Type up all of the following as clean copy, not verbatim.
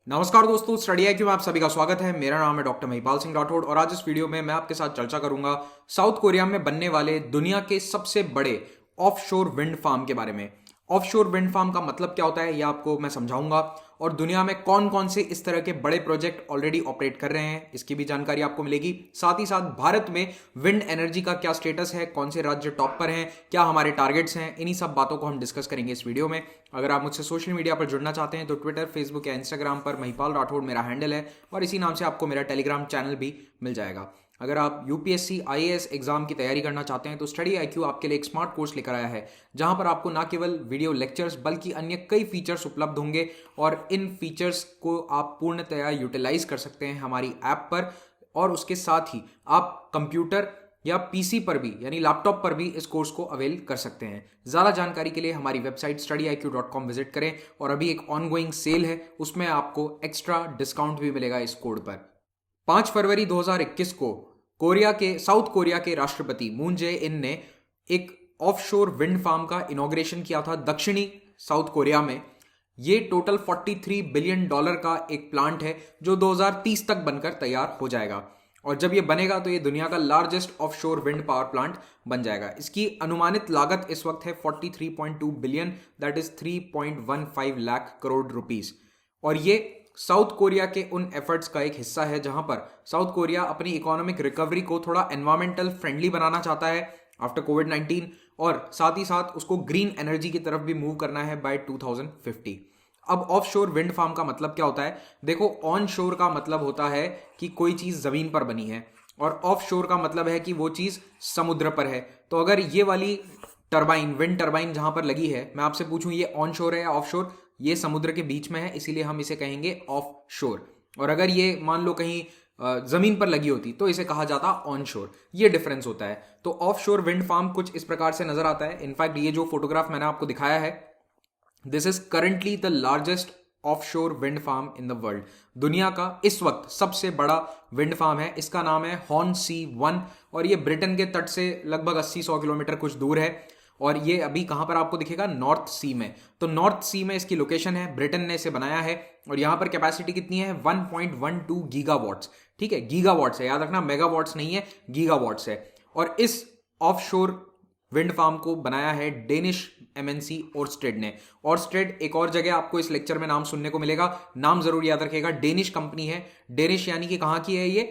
नमस्कार दोस्तों, study IQ में आप सभी का स्वागत है। मेरा नाम है डॉक्टर महिपाल सिंह राठौड़ और आज इस वीडियो में मैं आपके साथ चर्चा करूंगा साउथ कोरिया में बनने वाले दुनिया के सबसे बड़े ऑफशोर विंड फार्म के बारे में। ऑफशोर विंड फार्म का मतलब क्या होता है यह आपको मैं समझाऊंगा और दुनिया में कौन कौन से इस तरह के बड़े प्रोजेक्ट ऑलरेडी ऑपरेट कर रहे हैं इसकी भी जानकारी आपको मिलेगी। साथ ही साथ भारत में विंड एनर्जी का क्या स्टेटस है, कौन से राज्य टॉप पर हैं, क्या हमारे टारगेट्स हैं, इन्हीं सब बातों को हम डिस्कस करेंगे इस वीडियो में। अगर आप मुझसे सोशल मीडिया पर जुड़ना चाहते हैं तो ट्विटर, फेसबुक या इंस्टाग्राम पर महिपाल राठौड़ मेरा हैंडल है और इसी नाम से आपको मेरा टेलीग्राम चैनल भी मिल जाएगा। अगर आप यूपीएससी आईएएस एग्जाम की तैयारी करना चाहते हैं तो स्टडी आईक्यू आपके लिए एक स्मार्ट कोर्स लेकर आया है जहां पर आपको न केवल वीडियो लेक्चर्स बल्कि अन्य कई फीचर्स उपलब्ध होंगे और इन फीचर्स को आप पूर्णतया यूटिलाइज कर सकते हैं हमारी ऐप पर। और उसके साथ ही आप कंप्यूटर या पीसी पर भी यानी लैपटॉप पर भी इस कोर्स को अवेल कर सकते हैं। ज़्यादा जानकारी के लिए हमारी वेबसाइट studiiq.com विजिट करें और अभी एक ऑनगोइंग सेल है, उसमें आपको एक्स्ट्रा डिस्काउंट भी मिलेगा इस कोड पर। 5 फरवरी 2021 को साउथ कोरिया के राष्ट्रपति मून जे इन ने एक ऑफशोर विंड फार्म का इनॉग्रेशन किया था दक्षिणी साउथ कोरिया में। ये टोटल $43 बिलियन का एक प्लांट है जो 2030 तक बनकर तैयार हो जाएगा और जब ये बनेगा तो ये दुनिया का largest offshore wind power plant बन जाएगा। इसकी अनुमानित लागत इस वक्त है 43.2 billion, that is 3.15 lakh crore rupees. और ये साउथ कोरिया के उन एफर्ट्स का एक हिस्सा है जहां पर साउथ कोरिया अपनी इकोनॉमिक रिकवरी को थोड़ा एनवायरमेंटल फ्रेंडली बनाना चाहता है आफ्टर कोविड-19 और साथ ही साथ उसको ग्रीन एनर्जी की तरफ भी मूव करना है बाय 2050। अब ऑफशोर विंड फार्म का मतलब क्या होता है? देखो, ऑन शोर का मतलब होता है कि कोई चीज जमीन पर बनी है और ऑफशोर का मतलब है कि वो चीज समुद्र पर है। तो अगर ये वाली टरबाइन, विंड टरबाइन जहां पर लगी है, मैं आपसे पूछूं ये ऑन शोर है या ऑफ शोर? ये समुद्र के बीच में है, इसीलिए हम इसे कहेंगे ऑफ शोर। और अगर ये मान लो कहीं जमीन पर लगी होती तो इसे कहा जाता ऑन शोर। ये डिफरेंस होता है। तो ऑफ शोर विंड फार्म कुछ इस प्रकार से नजर आता है। इनफैक्ट ये जो फोटोग्राफ मैंने आपको दिखाया है, this is currently the largest offshore wind farm in the world. दुनिया का इस वक्त सबसे बड़ा विंड फार्म है। इसका नाम है हॉर्नसी 1 और ये ब्रिटेन के तट से लगभग 80-100 किलोमीटर कुछ दूर है और ये अभी कहां पर आपको दिखेगा? नॉर्थ सी में। तो नॉर्थ सी में इसकी लोकेशन है, ब्रिटेन ने इसे बनाया है और यहां पर कैपेसिटी कितनी है? 1.12 गीगावाट्स। ठीक है, गीगावाट्स है, याद रखना, मेगावाट्स नहीं है, गीगावाट्स है। और इस ऑफशोर विंड फार्म को बनाया है डेनिश एमएनसी ओरस्टेड ने। ओरस्टेड एक और जगह आपको इस लेक्चर में नाम सुनने को मिलेगा, नाम जरूर याद रखिएगा। डेनिश कंपनी है। डेनिश यानी कि कहां की है ये?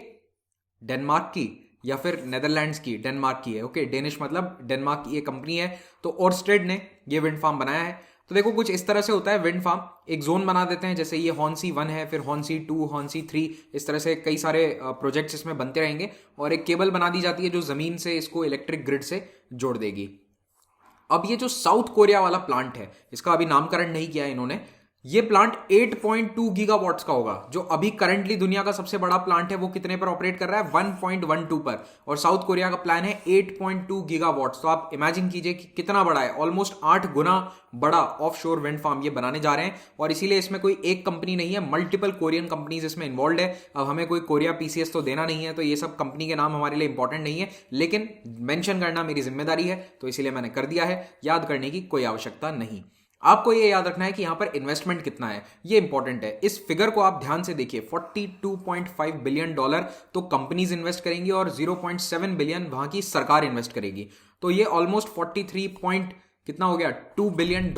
डेनमार्क की या फिर नेदरलैंड्स की? डेनमार्क की है। ओके, डेनिश मतलब डेनमार्क की ये कंपनी है। तो ओरस्टेड ने ये विंड फार्म बनाया है। तो देखो, कुछ इस तरह से होता है विंड फार्म। एक जोन बना देते हैं, जैसे ये हॉर्नसी 1 है, फिर हॉर्नसी 2, हॉर्नसी 3, इस तरह से कई सारे प्रोजेक्ट्स इसमें बनते रहेंगे और एक केबल बना दी जाती है जो जमीन से इसको इलेक्ट्रिक ग्रिड से जोड़ देगी। अब ये जो साउथ कोरिया वाला प्लांट है, इसका अभी नामकरण नहीं किया है इन्होंने। ये प्लांट 8.2 गीगावाट्स का होगा। जो अभी करंटली दुनिया का सबसे बड़ा प्लांट है वो कितने पर ऑपरेट कर रहा है? 1.12 पर। और साउथ कोरिया का प्लान है 8.2 गीगावाट्स। तो आप इमेजिन कीजिए कि कितना बड़ा है, ऑलमोस्ट 8 गुना बड़ा ऑफशोर विंड फार्म ये बनाने जा रहे हैं। और इसीलिए इसमें कोई एक कंपनी नहीं है, मल्टीपल कोरियन कंपनीज इसमें इन्वॉल्व है। अब हमें कोई कोरिया पीसीएस तो देना नहीं है, तो ये सब कंपनी के नाम हमारे लिए इंपॉर्टेंट नहीं है, लेकिन मेंशन करना मेरी जिम्मेदारी है, तो इसीलिए मैंने कर दिया है। याद करने की कोई आवश्यकता नहीं। आपको ये याद रखना है कि यहां पर इन्वेस्टमेंट कितना है, ये इंपॉर्टेंट है। इस फिगर को आप ध्यान से देखिए, $42.5 बिलियन तो कंपनीज इन्वेस्ट करेंगी और 0.7 बिलियन वहां की सरकार इन्वेस्ट करेगी। तो ये ऑलमोस्ट 43 पॉइंट कितना हो गया? $2 बिलियन।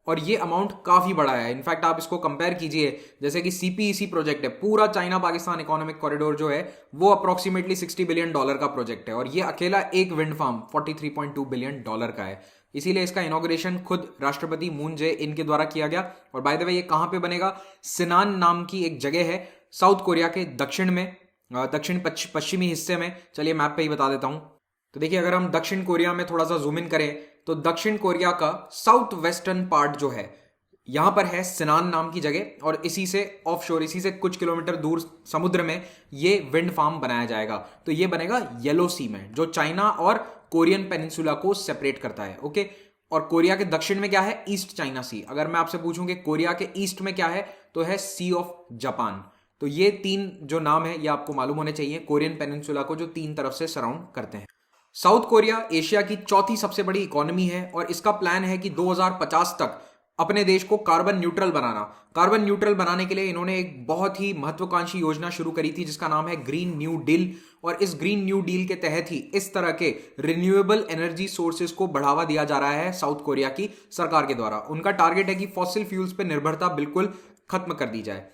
और ये अमाउंट काफी बड़ा है। इनफैक्ट आप इसको कंपेयर कीजिए, जैसे कि सीपीईसी प्रोजेक्ट है, पूरा चाइना पाकिस्तान इकोनॉमिक कॉरिडोर जो है वो अप्रोक्सीमेटली $60 बिलियन का प्रोजेक्ट है और ये अकेला एक विंड फार्म $43.2 बिलियन का है। इसीलिए इसका इनॉग्रेशन खुद राष्ट्रपति मून जे इन के द्वारा किया गया। और बाय द वे ये कहां पे बनेगा? सिनान नाम की एक जगह है साउथ कोरिया के दक्षिण में, दक्षिण पश्चिमी हिस्से में। चलिए मैप पे ही बता देता हूं। तो देखिए, अगर हम दक्षिण कोरिया में थोड़ा सा जूम इन करें तो दक्षिण कोरिया का साउथ वेस्टर्न पार्ट जो है, यहां पर है सिनान नाम की जगह और इसी से ऑफशोर, इसी से कुछ किलोमीटर दूर समुद्र में ये विंड फार्म बनाया जाएगा। तो ये बनेगा येलो सी में, जो चाइना और कोरियन पेनिनसुला को सेपरेट करता है। ओके, और कोरिया के दक्षिण में क्या है? ईस्ट चाइना सी। अगर मैं आपसे पूछूं कि कोरिया के ईस्ट में क्या है, तो है सी ऑफ जापान। तो ये तीन जो नाम है ये आपको मालूम होने चाहिए, कोरियन पेनिनसुला को जो तीन तरफ से सराउंड करते हैं। साउथ कोरिया एशिया की चौथी सबसे बड़ी इकोनॉमी है और इसका प्लान है कि 2050 तक अपने देश को कार्बन न्यूट्रल बनाना। कार्बन न्यूट्रल बनाने के लिए इन्होंने एक बहुत ही महत्वाकांक्षी योजना शुरू करी थी जिसका नाम है ग्रीन न्यू डील। और इस ग्रीन न्यू डील के तहत ही इस तरह के रिन्यूएबल एनर्जी सोर्सेज को बढ़ावा दिया जा रहा है साउथ कोरिया की सरकार के द्वारा। उनका टारगेट है कि फॉसिल फ्यूल्स पर निर्भरता बिल्कुल खत्म कर दी जाए।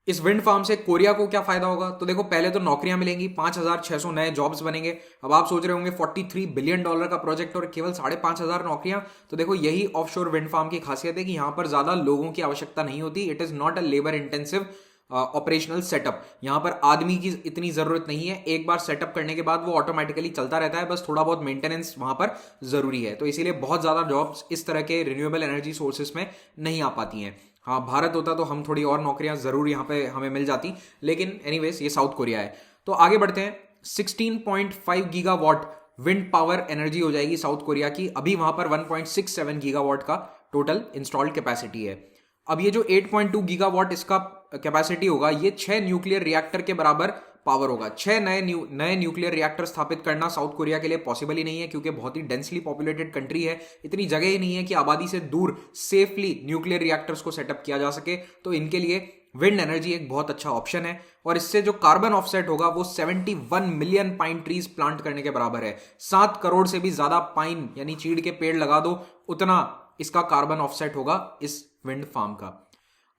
इस विंड फार्म से कोरिया को क्या फायदा होगा? तो देखो, पहले तो नौकरियां मिलेंगी, 5,600 नए जॉब्स बनेंगे। अब आप सोच रहे होंगे $43 बिलियन का प्रोजेक्ट और केवल 5,500 नौकरियां। तो देखो, यही ऑफशोर विंड फार्म की खासियत है कि यहां पर ज्यादा लोगों की आवश्यकता नहीं होती। It is not a labour intensive operational setup. यहां पर आदमी की इतनी जरूरत नहीं है। एक बार सेटअप करने के बाद वो ऑटोमेटिकली चलता रहता है, बस थोड़ा बहुत मेंटेनेंस वहां पर जरूरी है। तो इसीलिए बहुत ज्यादा जॉब्स इस तरह के रिन्यूएबल एनर्जी सोर्सेस में नहीं आ पाती हैं। हाँ, भारत होता तो हम थोड़ी और नौकरियां जरूर यहाँ पे हमें मिल जाती, लेकिन एनीवेज ये साउथ कोरिया है। तो आगे बढ़ते हैं। 16.5 गीगावाट विंड पावर एनर्जी हो जाएगी साउथ कोरिया की। अभी वहां पर 1.67 गीगावाट का टोटल इंस्टॉल्ड कैपेसिटी है। अब ये जो 8.2 गीगावाट इसका कैपेसिटी होगा, ये 6 न्यूक्लियर रिएक्टर के बराबर पावर होगा। 6 नए न्यूक्लियर रिएक्टर स्थापित करना साउथ कोरिया के लिए पॉसिबल ही नहीं है, क्योंकि बहुत ही डेंसली पॉपुलेटेड कंट्री है। इतनी जगह ही नहीं है कि आबादी से दूर सेफली न्यूक्लियर रिएक्टर्स को सेटअप किया जा सके। तो इनके लिए विंड एनर्जी एक बहुत अच्छा ऑप्शन है। और इससे जो कार्बन ऑफसेट होगा वो 71 मिलियन पाइन ट्रीज प्लांट करने के बराबर है। 7 करोड़ से भी ज्यादा पाइन यानी चीड़ के पेड़ लगा दो, उतना इसका कार्बन ऑफसेट होगा इस विंड फार्म का।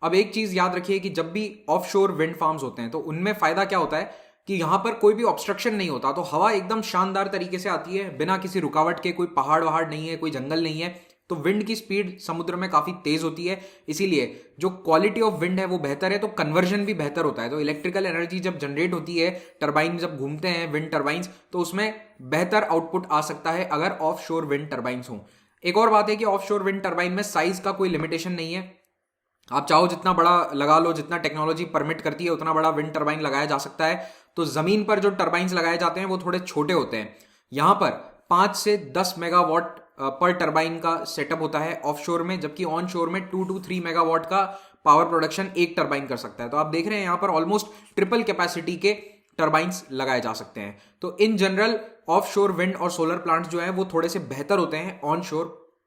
अब एक चीज याद रखिए कि जब भी ऑफशोर विंड फार्म्स होते हैं तो उनमें फायदा क्या होता है कि यहां पर कोई भी ऑब्स्ट्रक्शन नहीं होता। तो हवा एकदम शानदार तरीके से आती है बिना किसी रुकावट के। कोई पहाड़ वहाड़ नहीं है, कोई जंगल नहीं है। तो विंड की स्पीड समुद्र में काफी तेज होती है, इसीलिए जो क्वालिटी ऑफ विंड है वो बेहतर है, तो कन्वर्जन भी बेहतर होता है। तो इलेक्ट्रिकल एनर्जी जब जनरेट होती है, टरबाइन जब घूमते हैं विंड टरबाइंस, तो उसमें बेहतर आउटपुट आ सकता है अगर ऑफ शोर विंड टरबाइंस हों। एक और बात है कि ऑफ शोर विंड टरबाइन में साइज का कोई लिमिटेशन नहीं है। आप चाहो जितना बड़ा लगा लो, जितना टेक्नोलॉजी परमिट करती है उतना बड़ा विंड टरबाइन लगाया जा सकता है। तो जमीन पर जो टरबाइंस लगाए जाते हैं वो थोड़े छोटे होते हैं। यहां पर 5 से 10 मेगावाट पर टरबाइन का सेटअप होता है ऑफशोर में, जबकि ऑन शोर में 2 to 3 मेगावाट का पावर प्रोडक्शन एक टरबाइन कर सकता है। तो आप देख रहे हैं यहां पर ऑलमोस्ट ट्रिपल कैपेसिटी के टरबाइंस लगाए जा सकते हैं। तो इन जनरल ऑफ शोर विंड और सोलर प्लांट जो है वो थोड़े से बेहतर होते हैं ऑन शोर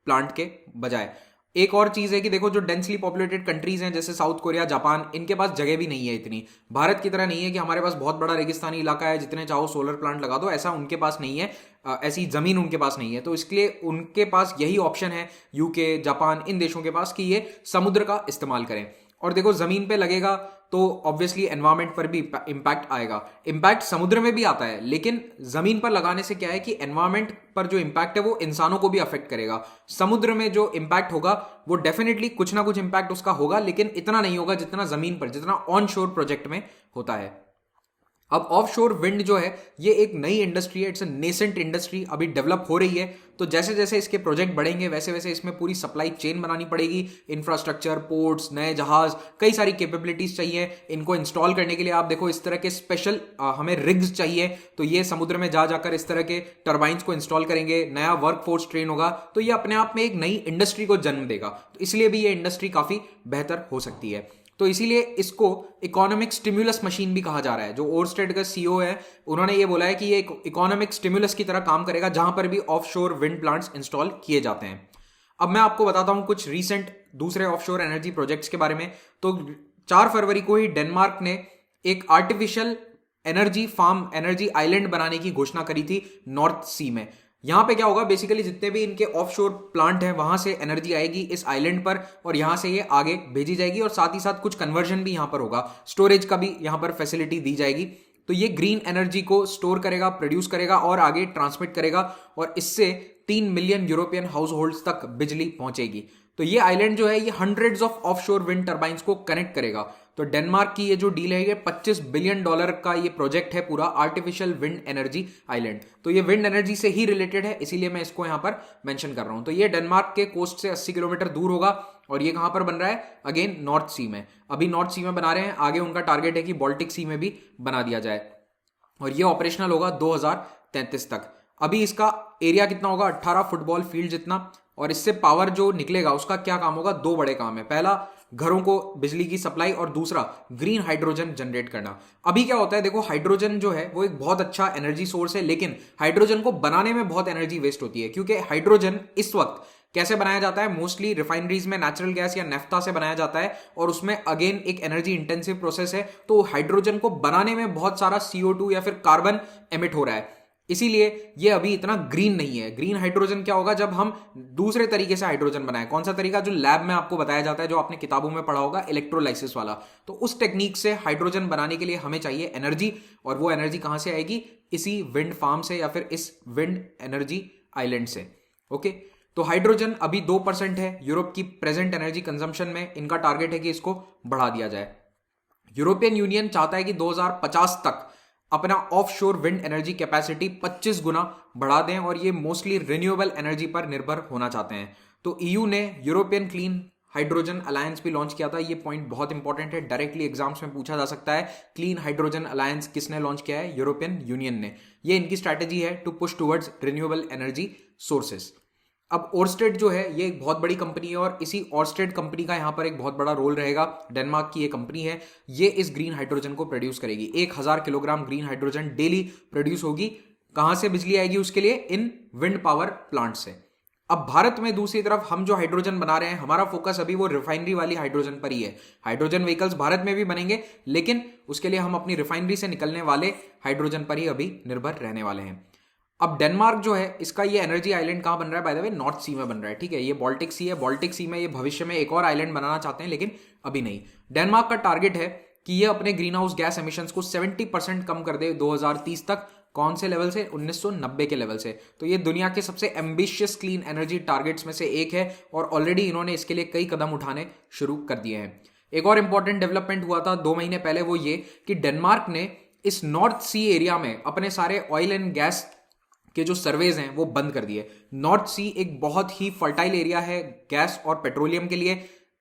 प्लांट के बजाय। एक और चीज है कि देखो, जो डेंसली पॉपुलेटेड कंट्रीज हैं जैसे साउथ कोरिया, जापान, इनके पास जगह भी नहीं है इतनी। भारत की तरह नहीं है कि हमारे पास बहुत बड़ा रेगिस्तानी इलाका है, जितने चाहो सोलर प्लांट लगा दो, ऐसा उनके पास नहीं है। ऐसी जमीन उनके पास नहीं है। तो इसके लिए उनके पास यही ऑप्शन है, यूके, जापान, इन देशों के पास, कि ये समुद्र का इस्तेमाल करें। और देखो, जमीन पे लगेगा तो ऑब्वियसली एनवायरमेंट पर भी इंपैक्ट आएगा। इंपैक्ट समुद्र में भी आता है, लेकिन जमीन पर लगाने से क्या है कि एनवायरमेंट पर जो इंपैक्ट है वो इंसानों को भी अफेक्ट करेगा। समुद्र में जो इंपैक्ट होगा वो डेफिनेटली कुछ ना कुछ इंपैक्ट उसका होगा, लेकिन इतना नहीं होगा जितना जमीन पर, जितना ऑन शोर प्रोजेक्ट में होता है। अब ऑफशोर विंड जो है ये एक नई इंडस्ट्री है, इट्स अ नेसेंट इंडस्ट्री, अभी डेवलप हो रही है। तो जैसे जैसे इसके प्रोजेक्ट बढ़ेंगे वैसे वैसे इसमें पूरी सप्लाई चेन बनानी पड़ेगी। इंफ्रास्ट्रक्चर, पोर्ट्स, नए जहाज, कई सारी कैपेबिलिटीज चाहिए। इनको इंस्टॉल करने के लिए आप देखो इस तरह के स्पेशल हमें रिग्स चाहिए। तो ये समुद्र में जा जाकर इस तरह के टरबाइंस को इंस्टॉल करेंगे, नया वर्क फोर्स ट्रेन होगा। तो ये अपने आप में एक नई इंडस्ट्री को जन्म देगा। तो इसलिए भी ये इंडस्ट्री काफी बेहतर हो सकती है। तो इसीलिए इसको इकोनॉमिक स्टिम्युलस मशीन भी कहा जा रहा है। जो ओरस्टेड का सीईओ है, उन्होंने ये बोला है कि ये एक इकोनॉमिक स्टिम्युलस की तरह काम करेगा जहां पर भी ऑफशोर विंड प्लांट्स इंस्टॉल किए जाते हैं। अब मैं आपको बताता हूं कुछ रीसेंट दूसरे ऑफशोर एनर्जी प्रोजेक्ट्स के बारे में। तो 4 फरवरी को ही डेनमार्क ने एक artificial energy farm, energy island बनाने की घोषणा करी थी नॉर्थ सी में। यहां पे क्या होगा, बेसिकली जितने भी इनके ऑफशोर प्लांट हैं वहां से एनर्जी आएगी इस आइलैंड पर, और यहां से ये आगे भेजी जाएगी। और साथ ही साथ कुछ कन्वर्जन भी यहां पर होगा, स्टोरेज का भी यहां पर फैसिलिटी दी जाएगी। तो ये ग्रीन एनर्जी को स्टोर करेगा, प्रोड्यूस करेगा और आगे ट्रांसमिट करेगा, और इससे 3 मिलियन यूरोपियन हाउस होल्ड्स तक बिजली पहुंचेगी। तो ये आइलैंड जो है ये hundreds of offshore wind turbines को कनेक्ट करेगा। तो डेनमार्क की ये जो डील है ये $25 बिलियन का ये प्रोजेक्ट है पूरा, आर्टिफिशियल विंड एनर्जी आइलैंड। तो ये विंड एनर्जी से ही रिलेटेड है, इसीलिए मैं इसको यहां पर मेंशन कर रहा हूं। तो ये डेनमार्क के कोस्ट से 80 किलोमीटर दूर होगा, और ये कहां पर बन रहा है, अगेन नॉर्थ सी में। अभी नॉर्थ सी में बना रहे हैं, आगे उनका टारगेट है कि बाल्टिक सी में भी बना दिया जाए, और ये ऑपरेशनल होगा 2033 तक। अभी इसका एरिया कितना होगा, 18 फुटबॉल फील्ड जितना। और इससे पावर जो निकलेगा उसका क्या काम होगा, 2 बड़े काम है। पहला, घरों को बिजली की सप्लाई, और दूसरा ग्रीन हाइड्रोजन जनरेट करना। अभी क्या होता है, देखो हाइड्रोजन जो है वो एक बहुत अच्छा एनर्जी सोर्स है, लेकिन हाइड्रोजन को बनाने में बहुत एनर्जी वेस्ट होती है, क्योंकि हाइड्रोजन इस वक्त कैसे बनाया जाता है? मोस्टली रिफाइनरीज में नेचुरल गैस या नेफ्था से बनाया जाता है और उसमें अगेन एक एनर्जी इंटेंसिव प्रोसेस है, तो हाइड्रोजन को बनाने में बहुत सारा CO2 या फिर कार्बन एमिट हो रहा है, इसीलिए ये अभी इतना ग्रीन नहीं है। ग्रीन हाइड्रोजन क्या होगा? जब हम दूसरे तरीके से हाइड्रोजन बनाएं। कौन सा तरीका? जो लैब में आपको बताया जाता है, जो आपने किताबों में पढ़ा होगा, इलेक्ट्रोलाइसिस वाला। तो उस टेक्निक से हाइड्रोजन बनाने के लिए हमें चाहिए एनर्जी, और वो एनर्जी कहां से आएगी? इसी विंड फार्म से या फिर इस विंड एनर्जी आइलैंड से। ओके, तो हाइड्रोजन अभी 2% है यूरोप की प्रेजेंट एनर्जी कंजम्पशन में। इनका टारगेट है कि इसको बढ़ा दिया जाए। यूरोपियन यूनियन चाहता है कि 2050 तक अपना ऑफशोर विंड एनर्जी कैपेसिटी 25 गुना बढ़ा दें, और ये मोस्टली रिन्यूएबल एनर्जी पर निर्भर होना चाहते हैं। तो EU ने यूरोपियन क्लीन हाइड्रोजन अलायंस भी लॉन्च किया था। ये पॉइंट बहुत इंपॉर्टेंट है, डायरेक्टली एग्जाम्स में पूछा जा सकता है। क्लीन हाइड्रोजन अलायंस किसने लॉन्च किया है? यूरोपियन यूनियन ने। ये इनकी स्ट्रैटेजी है to push towards renewable energy sources. अब ओरस्टेड जो है ये एक बहुत बड़ी कंपनी है, और इसी ओरस्टेड कंपनी का यहाँ पर एक बहुत बड़ा रोल रहेगा। डेनमार्क की ये कंपनी है, ये इस ग्रीन हाइड्रोजन को प्रोड्यूस करेगी। 1000 kilogram green hydrogen daily produce होगी। कहां से बिजली आएगी उसके लिए? इन विंड पावर प्लांट से। अब भारत में दूसरी तरफ हम जो हाइड्रोजन बना रहे हैं, हमारा फोकस अभी वो रिफाइनरी वाली हाइड्रोजन पर ही है। हाइड्रोजन व्हीकल्स भारत में भी बनेंगे, लेकिन उसके लिए हम अपनी रिफाइनरी से निकलने वाले हाइड्रोजन पर ही अभी निर्भर रहने वाले हैं। अब डेनमार्क जो है, इसका ये एनर्जी आइलैंड कहां बन रहा है? बाय द वे नॉर्थ सी में बन रहा है, ठीक है। ये बाल्टिक सी है, बाल्टिक सी में ये भविष्य में एक और आइलैंड बनाना चाहते हैं, लेकिन अभी नहीं। डेनमार्क का टारगेट है कि ये अपने ग्रीन हाउस गैस एमिशंस को 70% कम कर दे 2030 तक। कौन से लेवल से? 1990 के लेवल से। तो ये दुनिया के सबसे एम्बिशियस क्लीन एनर्जी टारगेट्स में से एक है, और ऑलरेडी इन्होंने इसके लिए कई कदम उठाने शुरू कर दिए हैं। एक और इंपॉर्टेंट डेवलपमेंट हुआ था 2 महीने पहले, वो ये कि डेनमार्क ने इस नॉर्थ सी एरिया में अपने सारे ऑयल एंड गैस के जो सर्वेज हैं वो बंद कर दिए। नॉर्थ सी एक बहुत ही फर्टाइल एरिया है गैस और पेट्रोलियम के लिए।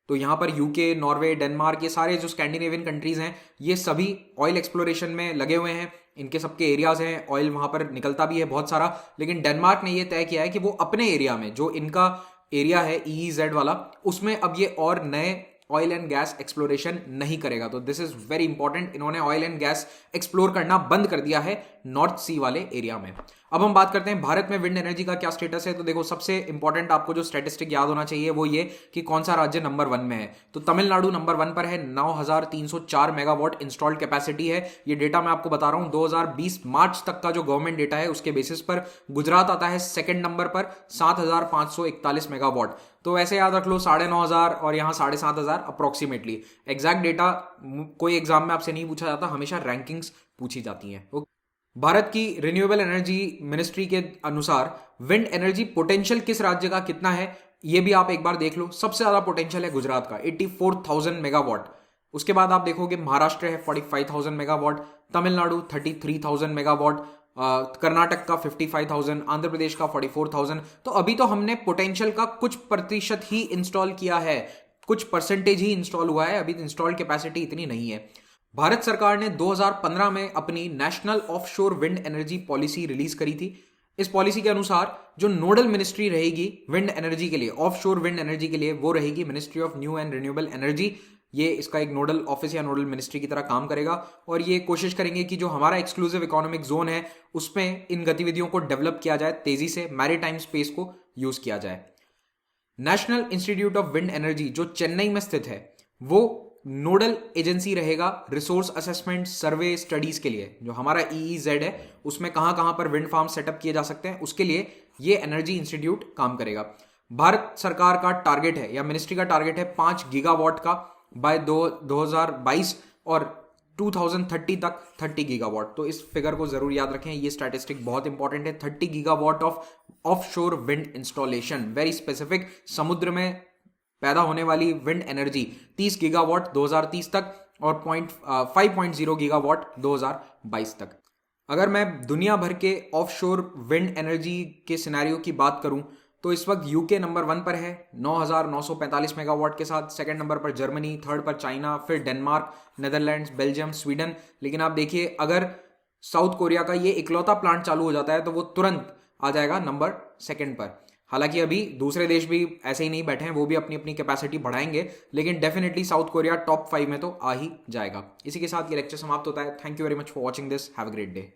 तो यहां पर यूके, नॉर्वे, डेनमार्क, ये सारे जो स्कैंडिनेवियन कंट्रीज हैं, ये सभी ऑयल एक्सप्लोरेशन में लगे हुए हैं। इनके सबके एरियाज हैं, ऑयल वहां पर निकलता भी है बहुत सारा। लेकिन डेनमार्क ने यह तय किया है कि वो अपने एरिया में, जो इनका एरिया है EEZ वाला, उसमें अब ये और नए ऑयल एंड गैस एक्सप्लोरेशन नहीं करेगा। तो दिस इज वेरी इंपॉर्टेंट। इन्होंने ऑयल एंड गैस एक्सप्लोर करना बंद कर दिया है नॉर्थ सी वाले एरिया में। अब हम बात करते हैं भारत में विंड एनर्जी का क्या स्टेटस है। तो देखो, सबसे इंपॉर्टेंट आपको जो स्टैटिस्टिक याद होना चाहिए वो ये कि कौन सा राज्य नंबर 1 में है। तो तमिलनाडु नंबर 1 पर है, 9304 मेगावाट इंस्टॉल्ड कैपेसिटी है। ये डेटा मैं आपको बता रहा हूं 2020 मार्च तक का जो गवर्नमेंट डेटा है उसके बेसिस पर। गुजरात आता है सेकंड नंबर पर 7541 मेगावाट। तो वैसे याद रख लो 9500 और यहाँ 7500 अप्रोक्सीमेटली। एग्जैक्ट डेटा कोई एग्जाम में आपसे नहीं पूछा जाता, हमेशा रैंकिंग्स पूछी जाती हैं। भारत की रिन्यूएबल एनर्जी मिनिस्ट्री के अनुसार विंड एनर्जी पोटेंशियल किस राज्य का कितना है, ये भी आप एक बार देख लो। सबसे ज्यादा पोटेंशियल है गुजरात का 84,000 मेगावाट। उसके बाद आप देखोगे महाराष्ट्र है 45,000 मेगावाट, तमिलनाडु 33,000 मेगावाट, कर्नाटक का 55,000, आंध्र प्रदेश का 44,000। तो अभी तो हमने पोटेंशियल का कुछ प्रतिशत ही इंस्टॉल किया है, कुछ परसेंटेज ही इंस्टॉल हुआ है, अभी इंस्टॉल कैपेसिटी इतनी नहीं है। भारत सरकार ने 2015 में अपनी national offshore wind energy policy release करी थी। इस पॉलिसी के अनुसार जो नोडल मिनिस्ट्री रहेगी विंड एनर्जी के लिए, ऑफशोर विंड एनर्जी के लिए, वो रहेगी ministry of new and renewable energy. ये इसका एक नोडल ऑफिस या नोडल मिनिस्ट्री की तरह काम करेगा, और ये कोशिश करेंगे कि जो हमारा एक्सक्लूसिव इकोनॉमिक जोन है उसमें इन गतिविधियों को डेवलप किया जाए, तेजी से मैरीटाइम स्पेस को यूज किया जाए। National institute of wind energy जो चेन्नई में स्थित है, वो नोडल एजेंसी रहेगा रिसोर्स असेसमेंट सर्वे स्टडीज के लिए। जो हमारा EEZ है उसमें कहां कहां पर विंड फार्म सेटअप किए जा सकते हैं, उसके लिए ये एनर्जी इंस्टीट्यूट काम करेगा। भारत सरकार का टारगेट है या मिनिस्ट्री का टारगेट है 5 गीगावाट का बाय 2022 और 2030 तक 30 गीगावाट। तो इस फिगर को जरूर याद रखें, ये स्टैटिस्टिक बहुत इंपॉर्टेंट है। 30 gigawatt of offshore wind installation, very specific. समुद्र में पैदा होने वाली विंड एनर्जी 30 गीगावाट 2030 तक और 5.0 गीगावाट 2022 तक। अगर मैं दुनिया भर के ऑफशोर विंड एनर्जी के सिनेरियो की बात करूं तो इस वक्त यूके नंबर 1 पर है 9,945 मेगावाट के साथ। सेकंड नंबर पर जर्मनी, थर्ड पर चाइना, फिर डेनमार्क, नेदरलैंड्स, बेल्जियम, स्वीडन। लेकिन आप देखिए, अगर साउथ कोरिया का ये इकलौता प्लांट चालू हो जाता है तो वो तुरंत आ जाएगा नंबर 2 पर। हालांकि अभी दूसरे देश भी ऐसे ही नहीं बैठे हैं, वो भी अपनी अपनी कैपेसिटी बढ़ाएंगे, लेकिन डेफिनेटली साउथ कोरिया टॉप 5 में तो आ ही जाएगा। इसी के साथ ये लेक्चर समाप्त होता है। Thank you very much for watching this. Have a great day.